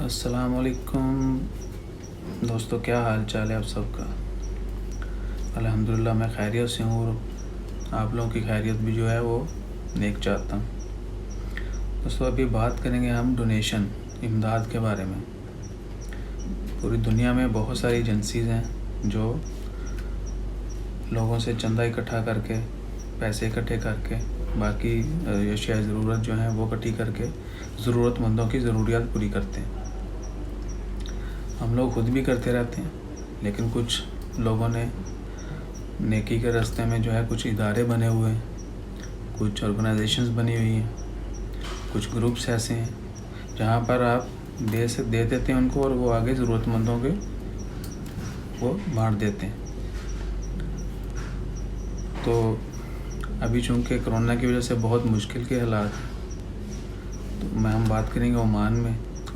السلام علیکم دوستوں، کیا حال چال ہے آپ سب کا؟ الحمدللہ میں خیریت سے ہوں اور آپ لوگوں کی خیریت بھی جو ہے وہ نیک چاہتا ہوں۔ دوستوں ابھی بات کریں گے ہم ڈونیشن، امداد کے بارے میں۔ پوری دنیا میں بہت ساری ایجنسیز ہیں جو لوگوں سے چندہ اکٹھا کر کے، پیسے اکٹھے کر کے، باقی اشیاء ضرورت جو ہیں وہ اکٹھی کر کے ضرورت مندوں کی ضروریات پوری کرتے ہیں۔ ہم لوگ خود بھی کرتے رہتے ہیں، لیکن کچھ لوگوں نے نیکی کے راستے میں جو ہے کچھ ادارے بنے ہوئے ہیں، کچھ آرگنائزیشنز بنی ہوئی ہیں، کچھ گروپس ایسے ہیں جہاں پر آپ دے دیتے ہیں ان کو اور وہ آگے ضرورت مندوں کے وہ بانٹ دیتے ہیں۔ تو ابھی چونکہ کرونا کی وجہ سے بہت مشکل کے حالات ہیں، تو ہم بات کریں گے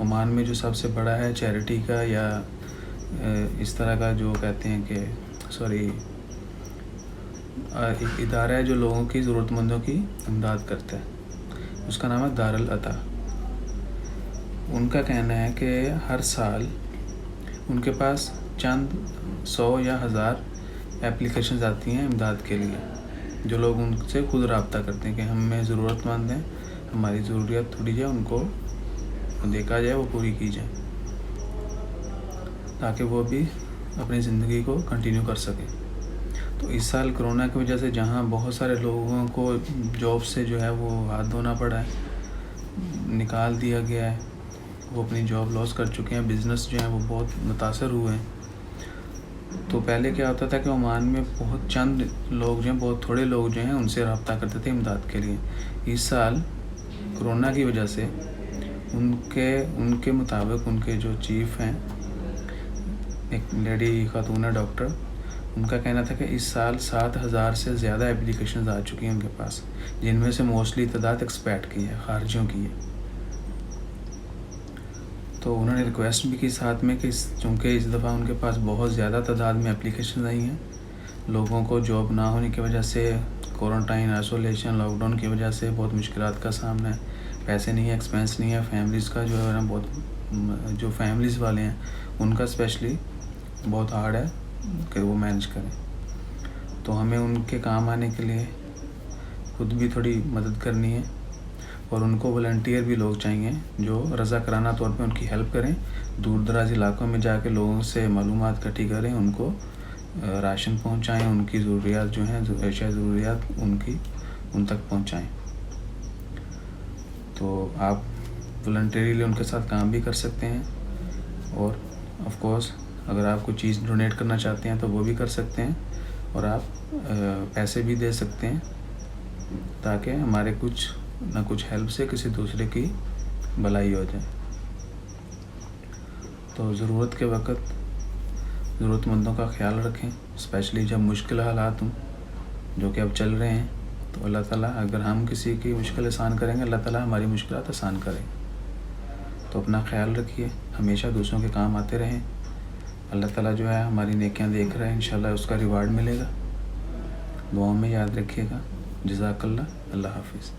عمان میں جو سب سے بڑا ہے چیریٹی کا یا اس طرح کا جو کہتے ہیں کہ ایک ادارہ ہے جو لوگوں کی ضرورت مندوں کی امداد کرتا ہے، اس کا نام ہے دارالعطا۔ ان کا کہنا ہے کہ ہر سال ان کے پاس چند 100 یا 1000 اپلیکیشنز آتی ہیں امداد کے لیے، جو لوگ ان سے خود رابطہ کرتے ہیں کہ ہمیں ضرورت مند ہیں، ہماری ضروریات تھوڑی جائے، ان کو دیکھا جائے، وہ پوری کی جائے تاکہ وہ بھی اپنی زندگی کو کنٹینیو کر سکیں۔ تو اس سال کرونا کی وجہ سے جہاں بہت سارے لوگوں کو جاب سے جو ہے وہ ہاتھ دھونا پڑا ہے، نکال دیا گیا ہے، وہ اپنی جاب لاس کر چکے ہیں، بزنس جو ہیں وہ بہت متاثر ہوئے ہیں۔ تو پہلے کیا ہوتا تھا کہ عمان میں بہت چند لوگ جو ہیں، بہت تھوڑے لوگ جو ہیں ان سے رابطہ کرتے تھے امداد کے لیے۔ اس سال کرونا کی وجہ سے ان کے مطابق ان کے جو چیف ہیں، ایک لیڈی خاتون ہے ڈاکٹر، ان کا کہنا تھا کہ اس سال 7000 سے زیادہ اپلیکیشنز آ چکی ہیں ان کے پاس، جن میں سے موسٹلی تعداد ایکسپیٹ کی ہے، خارجیوں کی ہے۔ تو انہوں نے ریکویسٹ بھی کی ساتھ میں کہ چونکہ اس دفعہ ان کے پاس بہت زیادہ تعداد میں اپلیکیشنز آئی ہیں، لوگوں کو جاب نہ ہونے کی وجہ سے، کوارنٹائن، آئسولیشن، لاک ڈاؤن کی وجہ سے بہت مشکلات کا سامنا ہے، پیسے نہیں ہے، ایکسپینس نہیں ہے، فیملیز کا جو ہے نا بہت، جو فیملیز والے ہیں ان کا اسپیشلی بہت ہارڈ ہے کہ وہ مینج کریں۔ تو ہمیں ان کے کام آنے کے لیے خود بھی تھوڑی مدد کرنی ہے، اور ان کو والنٹیئر بھی لوگ چاہیے جو رضاکارانہ طور پہ ان کی ہیلپ کریں، دور دراز علاقوں میں جا کے لوگوں سے معلومات اکٹھی کریں، ان کو راشن پہنچائیں، ان کی ضروریات جو ہیں، اشیاء ضروریات ان تک پہنچائیں۔ تو آپ والنٹریلی ان کے ساتھ کام بھی کر سکتے ہیں، اور آف کورس اگر آپ کوئی چیز ڈونیٹ کرنا چاہتے ہیں تو وہ بھی کر سکتے ہیں، اور آپ پیسے بھی دے سکتے ہیں تاکہ ہمارے کچھ نہ کچھ ہیلپ سے کسی دوسرے کی بھلائی ہو جائے۔ تو ضرورت کے وقت ضرورت مندوں کا خیال رکھیں، اسپیشلی جب مشکل حالات ہوں جو کہ اب چل رہے ہیں۔ تو اللہ تعالیٰ، اگر ہم کسی کی مشکل آسان کریں گے، اللہ تعالیٰ ہماری مشکلات آسان کریں۔ تو اپنا خیال رکھیے، ہمیشہ دوسروں کے کام آتے رہیں۔ اللہ تعالیٰ جو ہے ہماری نیکیاں دیکھ رہے ہیں، انشاءاللہ اس کا ریوارڈ ملے گا۔ دعاؤں میں یاد رکھیے گا۔ جزاک اللہ، اللہ حافظ۔